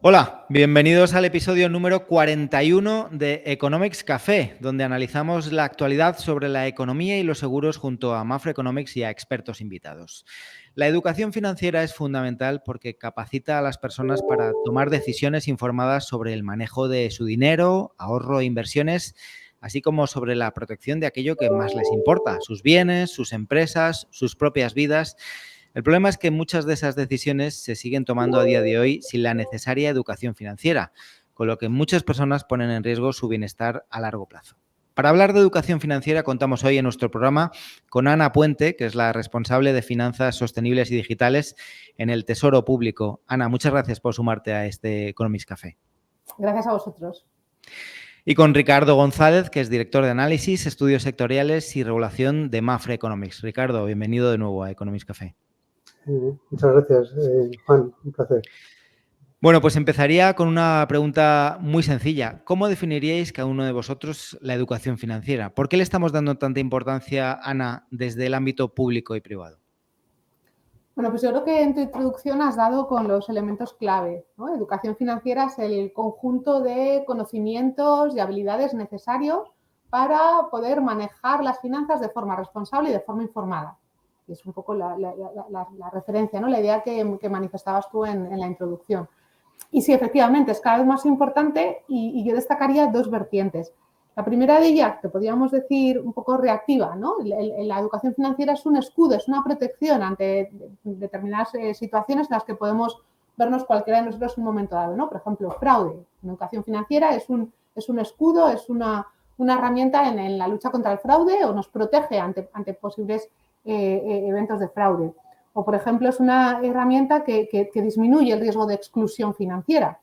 Hola, bienvenidos al episodio número 41 de Economics Café, donde analizamos la actualidad sobre la economía y los seguros junto a Mafre Economics y a expertos invitados. La educación financiera es fundamental porque capacita a las personas para tomar decisiones informadas sobre el manejo de su dinero, ahorro e inversiones, así como sobre la protección de aquello que más les importa, sus bienes, sus empresas, sus propias vidas. El problema es que muchas de esas decisiones se siguen tomando a día de hoy sin la necesaria educación financiera, con lo que muchas personas ponen en riesgo su bienestar a largo plazo. Para hablar de educación financiera contamos hoy en nuestro programa con Ana Puente, que es la responsable de finanzas sostenibles y digitales en el Tesoro Público. Ana, muchas gracias por sumarte a este Economics Café. Gracias a vosotros. Y con Ricardo González, que es director de análisis, estudios sectoriales y regulación de Mafre Economics. Ricardo, bienvenido de nuevo a Economics Café. Muchas gracias, Juan, un placer. Bueno, pues empezaría con una pregunta muy sencilla. ¿Cómo definiríais cada uno de vosotros la educación financiera? ¿Por qué le estamos dando tanta importancia, Ana, desde el ámbito público y privado? Bueno, pues yo creo que en tu introducción has dado con los elementos clave, ¿no? Educación financiera es el conjunto de conocimientos y habilidades necesarios para poder manejar las finanzas de forma responsable y de forma informada. Y es un poco la referencia, ¿no? La idea que manifestabas tú en la introducción. Y sí, efectivamente, es cada vez más importante y yo destacaría dos vertientes. La primera de ellas, que podríamos decir un poco reactiva, ¿no? La educación financiera es un escudo, es una protección ante determinadas situaciones en las que podemos vernos cualquiera de nosotros en un momento dado, ¿no? Por ejemplo, fraude. La educación financiera es un escudo, es una herramienta en la lucha contra el fraude o nos protege ante posibles eventos de fraude. O, por ejemplo, es una herramienta que disminuye el riesgo de exclusión financiera.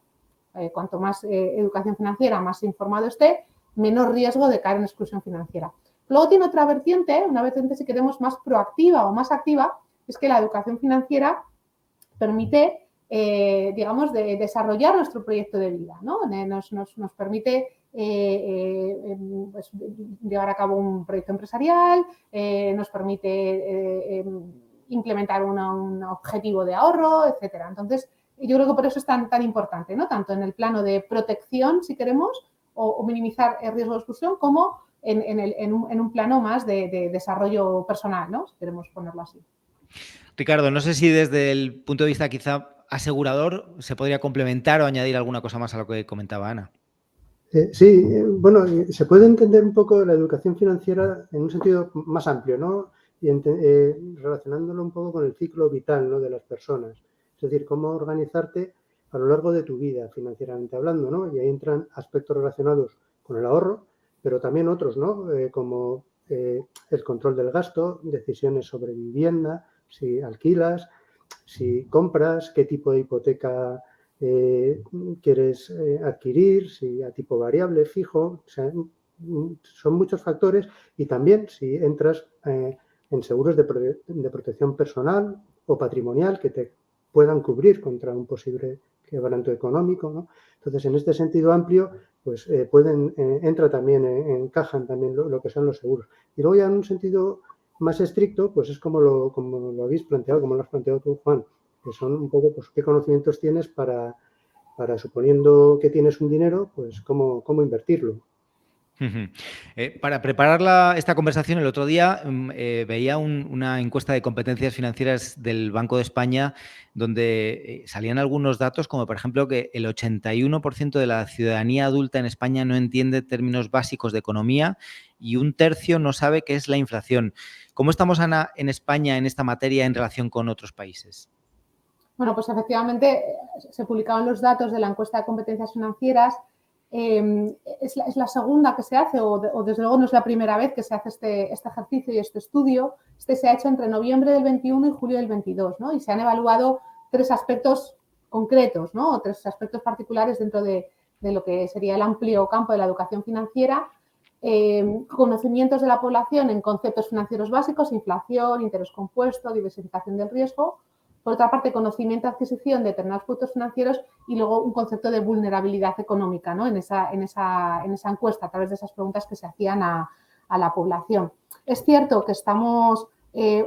Cuanto más educación financiera, más informado esté, menor riesgo de caer en exclusión financiera. Luego tiene otra vertiente, una vertiente si queremos más proactiva o más activa, es que la educación financiera permite, digamos, desarrollar nuestro proyecto de vida, ¿no? Nos permite pues, llevar a cabo un proyecto empresarial, nos permite implementar un objetivo de ahorro, etcétera. Entonces, yo creo que por eso es tan importante, ¿no? Tanto en el plano de protección, si queremos, o minimizar el riesgo de exclusión, como en un plano más de desarrollo personal, ¿no? Si queremos ponerlo así. Ricardo, no sé si desde el punto de vista quizá asegurador se podría complementar o añadir alguna cosa más a lo que comentaba Ana. Sí, bueno, se puede entender un poco la educación financiera en un sentido más amplio, ¿no? Y relacionándolo un poco con el ciclo vital, ¿no?, de las personas. Es decir, cómo organizarte a lo largo de tu vida, financieramente hablando, ¿no? Y ahí entran aspectos relacionados con el ahorro, pero también otros, ¿no? Como el control del gasto, decisiones sobre vivienda, si alquilas, si compras, qué tipo de hipoteca quieres adquirir, si a tipo variable, fijo, o sea, son muchos factores y también si entras en seguros de protección personal o patrimonial que te puedan cubrir contra un posible quebranto económico, ¿no? Entonces, en este sentido amplio, pues entra también, encajan también lo que son los seguros. Y luego ya en un sentido más estricto, pues es como lo habéis planteado, como lo has planteado tú, Juan, que son un poco, pues, qué conocimientos tienes para suponiendo que tienes un dinero, pues cómo invertirlo. Para preparar esta conversación, el otro día veía una encuesta de competencias financieras del Banco de España donde salían algunos datos, como por ejemplo que el 81% de la ciudadanía adulta en España no entiende términos básicos de economía y un tercio no sabe qué es la inflación. ¿Cómo estamos, Ana, en España en esta materia en relación con otros países? Bueno, pues efectivamente se publicaban los datos de la encuesta de competencias financieras. Es la segunda que se hace, o desde luego no es la primera vez que se hace este ejercicio y este estudio. Se ha hecho entre noviembre del 21 y julio del 22, ¿no? Y se han evaluado tres aspectos concretos, ¿no? O tres aspectos particulares dentro de lo que sería el amplio campo de la educación financiera. Conocimientos de la población en conceptos financieros básicos, inflación, interés compuesto, diversificación del riesgo. Por otra parte, conocimiento, adquisición de determinados productos financieros y luego un concepto de vulnerabilidad económica, ¿no? en esa encuesta, a través de esas preguntas que se hacían a la población. Es cierto que estamos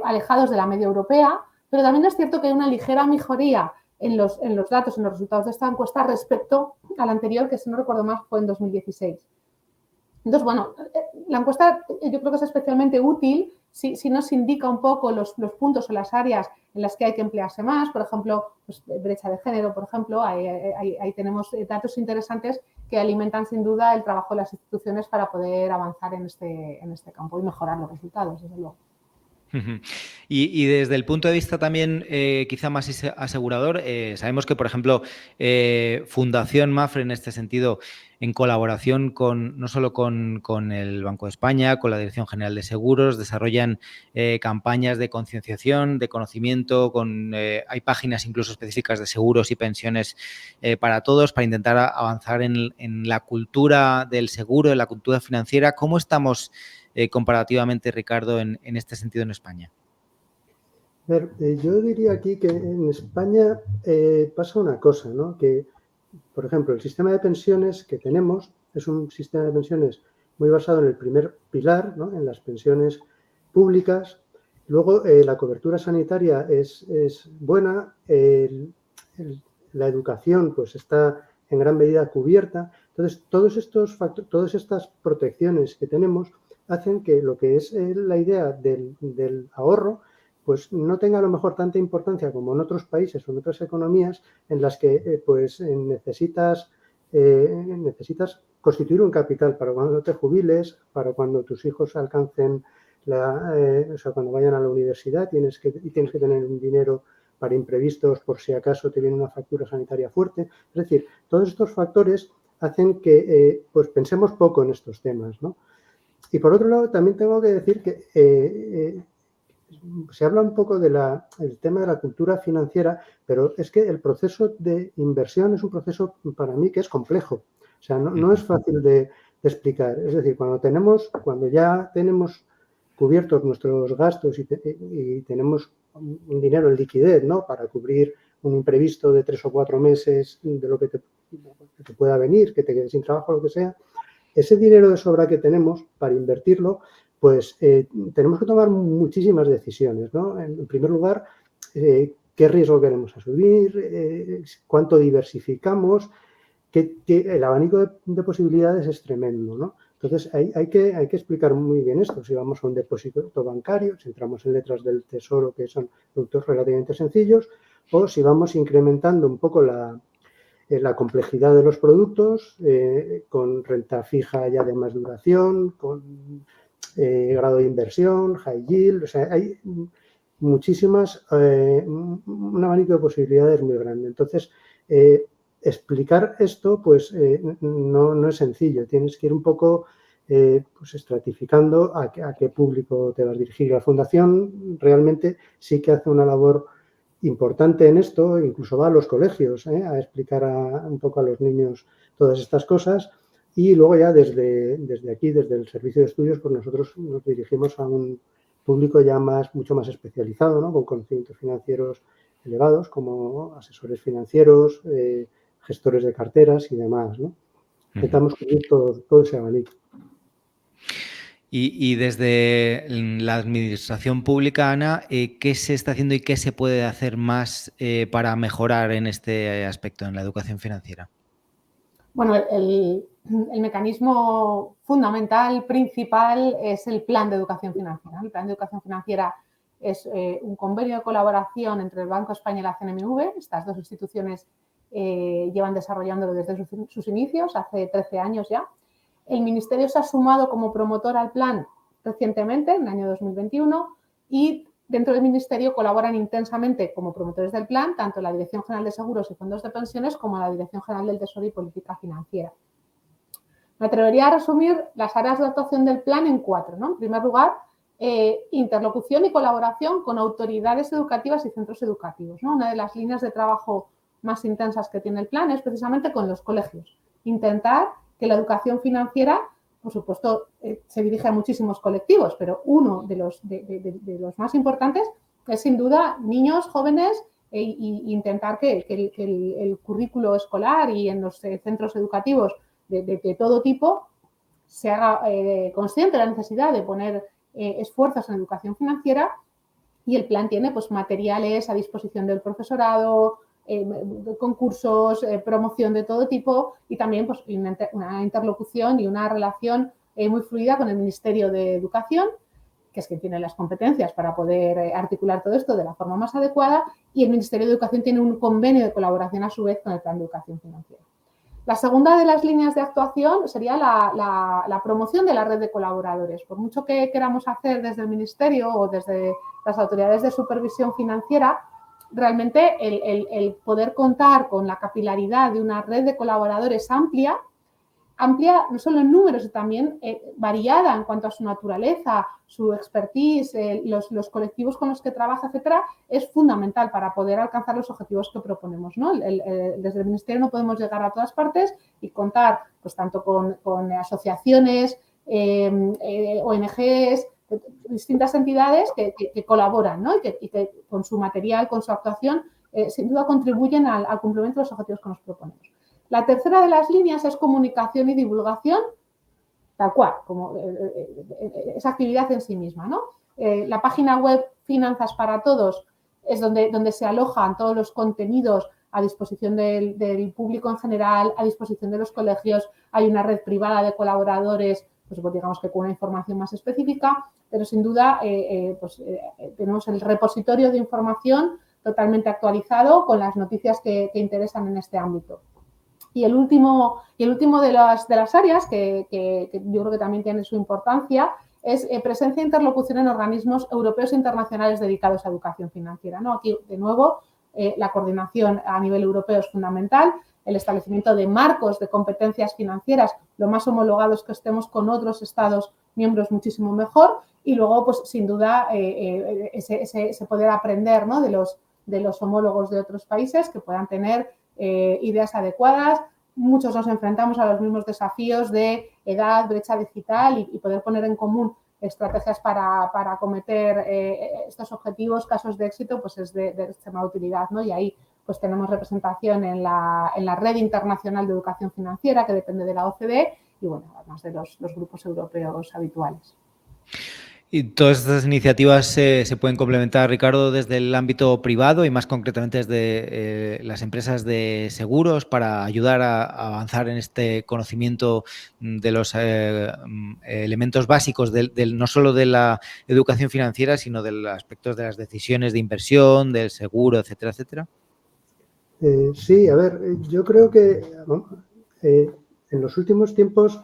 alejados de la media europea, Pero también es cierto que hay una ligera mejoría en los datos, en los resultados de esta encuesta respecto a la anterior, que si no recuerdo más fue en 2016. Entonces, bueno, la encuesta yo creo que es especialmente útil si nos indica un poco los puntos o las áreas en las que hay que emplearse más. Por ejemplo, pues, brecha de género, por ejemplo, ahí tenemos datos interesantes que alimentan sin duda el trabajo de las instituciones para poder avanzar en este campo y mejorar los resultados, desde luego. Y desde el punto de vista también quizá más asegurador, sabemos que, por ejemplo, Fundación Mapfre en este sentido, en colaboración no solo con el Banco de España, con la Dirección General de Seguros, desarrollan campañas de concienciación, de conocimiento, hay páginas incluso específicas de seguros y pensiones para todos, para intentar avanzar en la cultura del seguro, en la cultura financiera. ¿Cómo estamos comparativamente, Ricardo, en este sentido en España? A ver, yo diría aquí que en España pasa una cosa, ¿no? Que, por ejemplo, el sistema de pensiones que tenemos es un sistema de pensiones muy basado en el primer pilar, ¿no? En las pensiones públicas. Luego, la cobertura sanitaria es buena, la educación pues está en gran medida cubierta. Entonces, todas estas protecciones que tenemos hacen que lo que es la idea del ahorro pues no tenga a lo mejor tanta importancia como en otros países o en otras economías en las que necesitas constituir un capital para cuando te jubiles, para cuando tus hijos alcancen cuando vayan a la universidad tienes que tener un dinero para imprevistos por si acaso te viene una factura sanitaria fuerte. Es decir, todos estos factores hacen que pues pensemos poco en estos temas, ¿no? Y por otro lado, también tengo que decir que se habla un poco del tema de la cultura financiera, pero es que el proceso de inversión es un proceso para mí que es complejo. O sea, no es fácil de explicar. Es decir, cuando ya tenemos cubiertos nuestros gastos y tenemos un dinero en liquidez, ¿no? Para cubrir un imprevisto de 3 o 4 meses de lo que te pueda venir, que te quedes sin trabajo, lo que sea, ese dinero de sobra que tenemos para invertirlo, pues tenemos que tomar muchísimas decisiones, ¿no? En primer lugar, qué riesgo queremos asumir, cuánto diversificamos, el abanico de posibilidades es tremendo, ¿no? Entonces, hay que explicar muy bien esto. Si vamos a un depósito bancario, si entramos en letras del Tesoro, que son productos relativamente sencillos, o si vamos incrementando un poco la complejidad de los productos, con renta fija ya de más duración, con grado de inversión, high yield, o sea, hay muchísimas, un abanico de posibilidades muy grande. Entonces, explicar esto, pues no es sencillo. Tienes que ir un poco pues estratificando a qué público te vas a dirigir. La Fundación realmente sí que hace una labor importante en esto, incluso va a los colegios a explicar un poco a los niños todas estas cosas. Y luego ya desde aquí, desde el Servicio de Estudios, pues nosotros nos dirigimos a un público ya mucho más especializado, ¿no? Con conocimientos financieros elevados, como asesores financieros, gestores de carteras y demás, ¿no? Intentamos cubrir todo ese abanico. Y desde la administración pública, Ana, ¿qué se está haciendo y qué se puede hacer más para mejorar en este aspecto, en la educación financiera? Bueno, el mecanismo fundamental, principal, es el plan de educación financiera. El plan de educación financiera es un convenio de colaboración entre el Banco de España y la CNMV. Estas dos instituciones llevan desarrollándolo desde sus inicios, hace 13 años ya. El Ministerio se ha sumado como promotor al plan recientemente, en el año 2021, y dentro del Ministerio colaboran intensamente como promotores del plan tanto la Dirección General de Seguros y Fondos de Pensiones como la Dirección General del Tesoro y Política Financiera. Me atrevería a resumir las áreas de actuación del plan en 4, ¿no? En primer lugar, interlocución y colaboración con autoridades educativas y centros educativos, ¿no? Una de las líneas de trabajo más intensas que tiene el plan es precisamente con los colegios. Intentar que la educación financiera, por supuesto, se dirige a muchísimos colectivos, pero uno de los más importantes es sin duda niños, jóvenes, e intentar que el currículo escolar y en los centros educativos de todo tipo se haga consciente de la necesidad de poner esfuerzos en educación financiera Y el plan tiene pues, materiales a disposición del profesorado, concursos, promoción de todo tipo y también pues, una interlocución y una relación muy fluida con el Ministerio de Educación, que es quien tiene las competencias para poder articular todo esto de la forma más adecuada, y el Ministerio de Educación tiene un convenio de colaboración a su vez con el Plan de Educación Financiera. La segunda de las líneas de actuación sería la promoción de la red de colaboradores. Por mucho que queramos hacer desde el Ministerio o desde las autoridades de supervisión financiera, realmente el poder contar con la capilaridad de una red de colaboradores amplia no solo en números, sino también variada en cuanto a su naturaleza, su expertise, los colectivos con los que trabaja, etcétera, es fundamental para poder alcanzar los objetivos que proponemos, ¿no? Desde el Ministerio no podemos llegar a todas partes y contar pues, tanto con asociaciones, ONGs, distintas entidades que colaboran, ¿no? y que con su material, con su actuación, sin duda contribuyen al cumplimiento de los objetivos que nos proponemos. La tercera de las líneas es comunicación y divulgación, tal cual, como esa actividad en sí misma, ¿no? La página web Finanzas para Todos es donde se alojan todos los contenidos a disposición del público en general, a disposición de los colegios. Hay una red privada de colaboradores, pues digamos que con una información más específica, pero sin duda tenemos el repositorio de información totalmente actualizado con las noticias que interesan en este ámbito. Y el último de las áreas, que yo creo que también tiene su importancia, es presencia e interlocución en organismos europeos e internacionales dedicados a educación financiera, ¿no? Aquí, de nuevo, la coordinación a nivel europeo es fundamental, el establecimiento de marcos de competencias financieras, lo más homologados que estemos con otros Estados miembros, muchísimo mejor, y luego, pues, sin duda, ese poder aprender, ¿no? de los homólogos de otros países que puedan tener ideas adecuadas. Muchos nos enfrentamos a los mismos desafíos de edad, brecha digital y poder poner en común estrategias para acometer estos objetivos, casos de éxito, pues es de extrema utilidad, ¿no? Y ahí pues tenemos representación en la Red Internacional de Educación Financiera, que depende de la OCDE, y bueno, además de los grupos europeos habituales. Y todas estas iniciativas se pueden complementar, Ricardo, desde el ámbito privado y más concretamente desde las empresas de seguros para ayudar a avanzar en este conocimiento de los elementos básicos no solo de la educación financiera, sino de los aspectos de las decisiones de inversión, del seguro, etcétera, etcétera. Sí, a ver, yo creo que en los últimos tiempos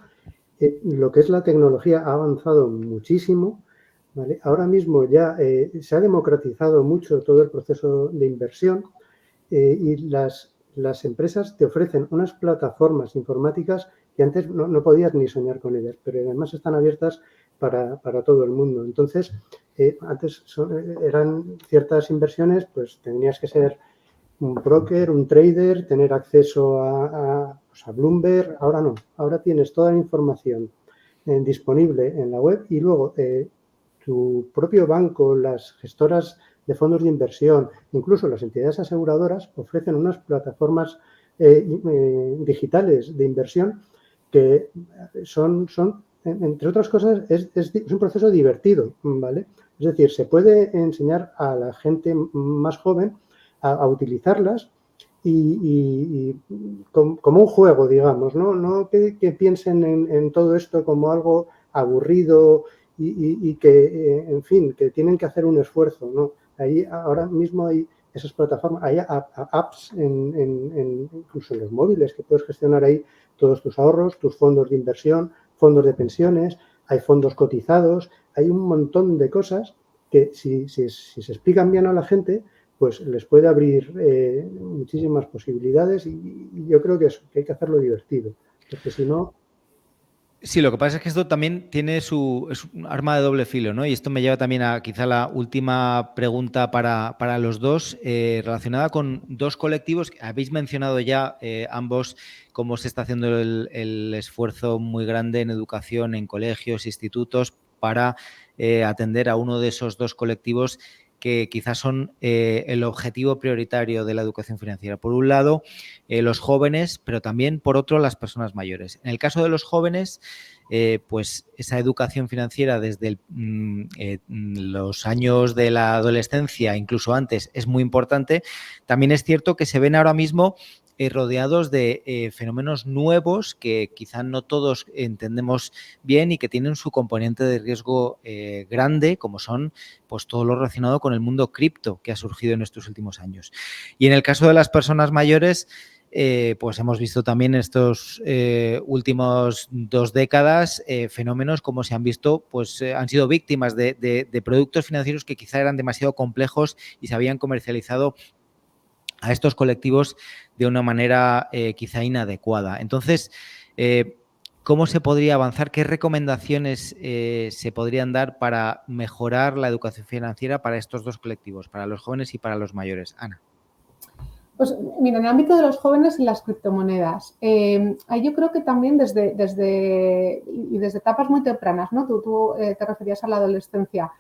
lo que es la tecnología ha avanzado muchísimo. ¿Vale? Ahora mismo ya se ha democratizado mucho todo el proceso de inversión y las empresas te ofrecen unas plataformas informáticas que antes no podías ni soñar con ellas, pero además están abiertas para todo el mundo. Entonces, antes eran ciertas inversiones, pues tenías que ser un broker, un trader, tener acceso a Bloomberg. Ahora no, ahora tienes toda la información disponible en la web y luego tu propio banco, las gestoras de fondos de inversión, incluso las entidades aseguradoras ofrecen unas plataformas digitales de inversión que son entre otras cosas, es un proceso divertido, ¿vale? Es decir, se puede enseñar a la gente más joven a utilizarlas y como un juego, digamos, no que piensen en todo esto como algo aburrido y que, en fin, que tienen que hacer un esfuerzo, ¿no? Ahí ahora mismo hay esas plataformas, hay apps incluso en los móviles que puedes gestionar ahí todos tus ahorros, tus fondos de inversión, fondos de pensiones, hay fondos cotizados, hay un montón de cosas que si se explican bien a la gente, pues les puede abrir muchísimas posibilidades y yo creo que hay que hacerlo divertido, porque si no... Sí, lo que pasa es que esto también es un arma de doble filo, ¿no? Y esto me lleva también a quizá la última pregunta para los dos, relacionada con dos colectivos que habéis mencionado ya ambos, cómo se está haciendo el esfuerzo muy grande en educación, en colegios, institutos, para atender a uno de esos dos colectivos que quizás son el objetivo prioritario de la educación financiera. Por un lado, los jóvenes, pero también, por otro, las personas mayores. En el caso de los jóvenes, pues esa educación financiera desde los años de la adolescencia, incluso antes, es muy importante. También es cierto que se ven ahora mismo rodeados de fenómenos nuevos que quizá no todos entendemos bien y que tienen su componente de riesgo grande, como son pues todo lo relacionado con el mundo cripto que ha surgido en estos últimos años. Y en el caso de las personas mayores, pues hemos visto también estos últimos 2 décadas fenómenos como se han visto, pues han sido víctimas de productos financieros que quizá eran demasiado complejos y se habían comercializado a estos colectivos de una manera quizá inadecuada. Entonces, ¿cómo se podría avanzar? ¿Qué recomendaciones se podrían dar para mejorar la educación financiera para estos dos colectivos, para los jóvenes y para los mayores? Ana. Pues mira, en el ámbito de los jóvenes y las criptomonedas, ahí yo creo que también desde etapas muy tempranas, ¿no? Tú te referías a la adolescencia.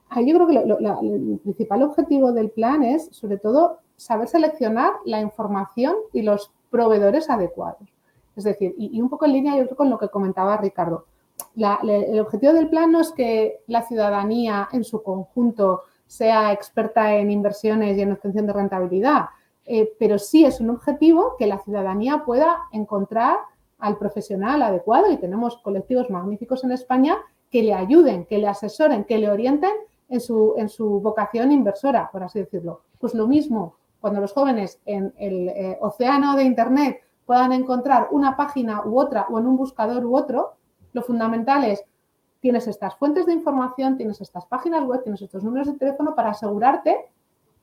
Ahí yo creo que el principal objetivo del plan es, sobre todo, saber seleccionar la información y los proveedores adecuados. Es decir, y un poco en línea yo creo con lo que comentaba Ricardo. El objetivo del plan no es que la ciudadanía en su conjunto sea experta en inversiones y en obtención de rentabilidad, pero sí es un objetivo que la ciudadanía pueda encontrar al profesional adecuado, y tenemos colectivos magníficos en España que le ayuden, que le asesoren, que le orienten en su vocación inversora, por así decirlo. Pues lo mismo, cuando los jóvenes en el océano de Internet puedan encontrar una página u otra o en un buscador u otro, lo fundamental es, tienes estas fuentes de información, tienes estas páginas web, tienes estos números de teléfono para asegurarte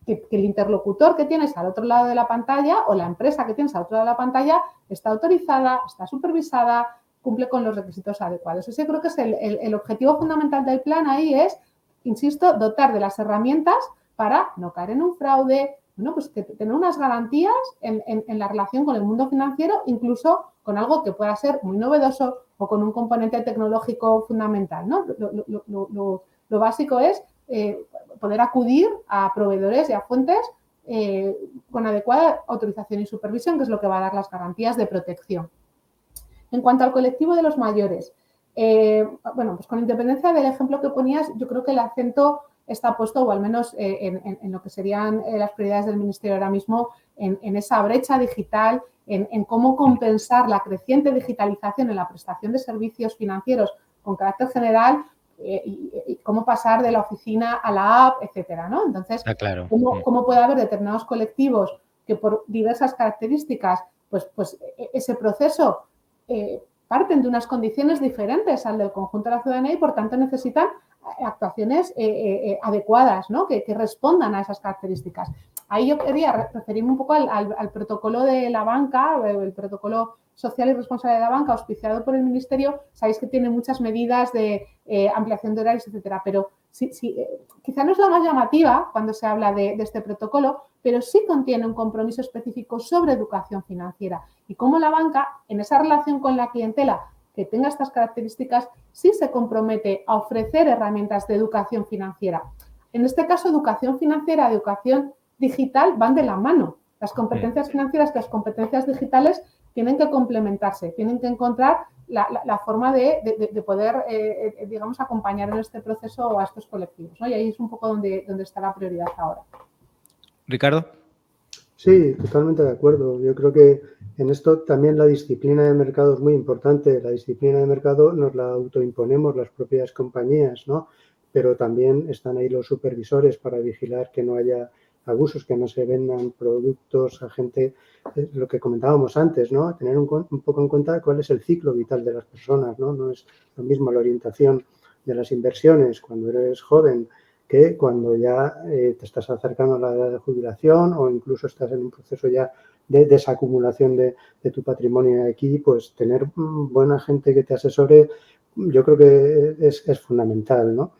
que el interlocutor que tienes al otro lado de la pantalla o la empresa que tienes al otro lado de la pantalla está autorizada, está supervisada, cumple con los requisitos adecuados. Ese creo que es el objetivo fundamental del plan. Ahí es, insisto, dotar de las herramientas para no caer en un fraude, bueno, pues que tener unas garantías en la relación con el mundo financiero, incluso con algo que pueda ser muy novedoso o con un componente tecnológico fundamental, ¿no? Lo básico es poder acudir a proveedores y a fuentes con adecuada autorización y supervisión, que es lo que va a dar las garantías de protección. En cuanto al colectivo de los mayores, bueno, pues con independencia del ejemplo que ponías, yo creo que el acento está puesto, o al menos en lo que serían las prioridades del Ministerio ahora mismo, en esa brecha digital, en cómo compensar la creciente digitalización en la prestación de servicios financieros con carácter general y cómo pasar de la oficina a la app, etcétera, ¿no? Entonces, claro. ¿Cómo puede haber determinados colectivos que por diversas características, pues ese proceso parten de unas condiciones diferentes al del conjunto de la ciudadanía y, por tanto, necesitan actuaciones adecuadas, ¿no? Que respondan a esas características. Ahí yo quería referirme un poco al protocolo de la banca, el protocolo social y responsable de la banca, auspiciado por el Ministerio. Sabéis que tiene muchas medidas de ampliación de horarios, etcétera, pero quizá no es la más llamativa cuando se habla de este protocolo, pero sí contiene un compromiso específico sobre educación financiera y cómo la banca, en esa relación con la clientela que tenga estas características, sí se compromete a ofrecer herramientas de educación financiera. En este caso, educación financiera, educación digital van de la mano. Las competencias financieras y las competencias digitales tienen que complementarse, tienen que encontrar la forma de poder, digamos, acompañar en este proceso a estos colectivos, ¿no? Y ahí es un poco donde está la prioridad ahora. Ricardo. Sí, totalmente de acuerdo. Yo creo que en esto también la disciplina de mercado es muy importante. La disciplina de mercado nos la autoimponemos las propias compañías, ¿no? Pero también están ahí los supervisores para vigilar que no haya abusos, que no se vendan productos a gente, lo que comentábamos antes, ¿no? Tener un poco en cuenta cuál es el ciclo vital de las personas, ¿no? No es lo mismo la orientación de las inversiones cuando eres joven que cuando ya te estás acercando a la edad de jubilación o incluso estás en un proceso ya de desacumulación de tu patrimonio. Aquí, pues, tener buena gente que te asesore, yo creo que es fundamental, ¿no?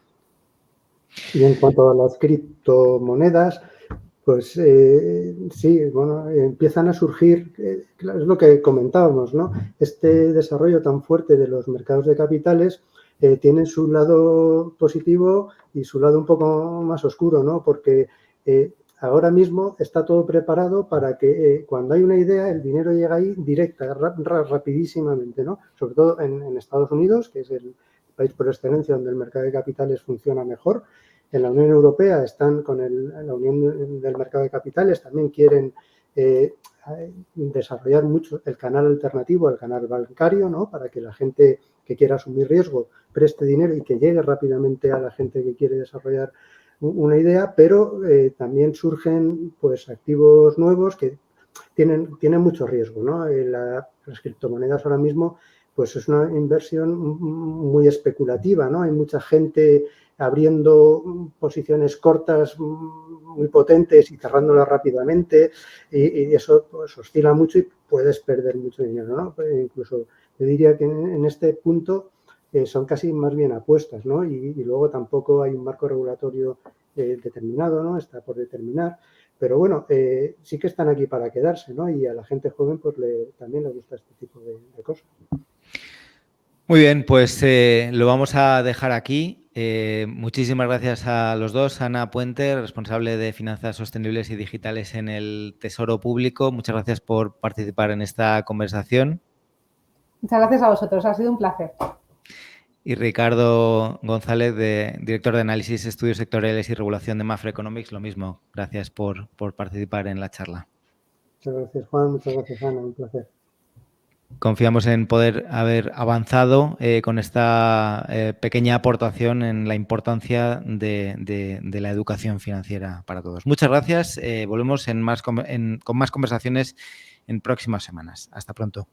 Y en cuanto a las criptomonedas, pues sí, bueno, empiezan a surgir, es lo que comentábamos, ¿no? Este desarrollo tan fuerte de los mercados de capitales tienen su lado positivo y su lado un poco más oscuro, ¿no? Porque ahora mismo está todo preparado para que cuando hay una idea el dinero llega ahí directa, rapidísimamente, ¿no? Sobre todo en Estados Unidos, que es el país por excelencia donde el mercado de capitales funciona mejor. En la Unión Europea están con la Unión del Mercado de Capitales, también quieren desarrollar mucho el canal alternativo, el canal bancario, ¿no? Para que la gente que quiera asumir riesgo preste dinero y que llegue rápidamente a la gente que quiere desarrollar una idea, pero también surgen pues activos nuevos que tienen mucho riesgo, ¿no? Las criptomonedas ahora mismo pues es una inversión muy especulativa, ¿no? Hay mucha gente abriendo posiciones cortas muy potentes y cerrándolas rápidamente y eso pues oscila mucho y puedes perder mucho dinero, ¿no? Incluso yo diría que en este punto son casi más bien apuestas, ¿no? Y luego tampoco hay un marco regulatorio determinado, ¿no? Está por determinar. Pero bueno, sí que están aquí para quedarse, ¿no? Y a la gente joven pues también le gusta este tipo de cosas. Muy bien, pues lo vamos a dejar aquí. Muchísimas gracias a los dos. Ana Puente, responsable de Finanzas Sostenibles y Digitales en el Tesoro Público. Muchas gracias por participar en esta conversación. Muchas gracias a vosotros, ha sido un placer. Y Ricardo González, director de Análisis, Estudios Sectoriales y Regulación de Mafre Economics, lo mismo. Gracias por participar en la charla. Muchas gracias, Juan. Muchas gracias, Ana. Un placer. Confiamos en poder haber avanzado con esta pequeña aportación en la importancia de la educación financiera para todos. Muchas gracias. Volvemos con más conversaciones en próximas semanas. Hasta pronto.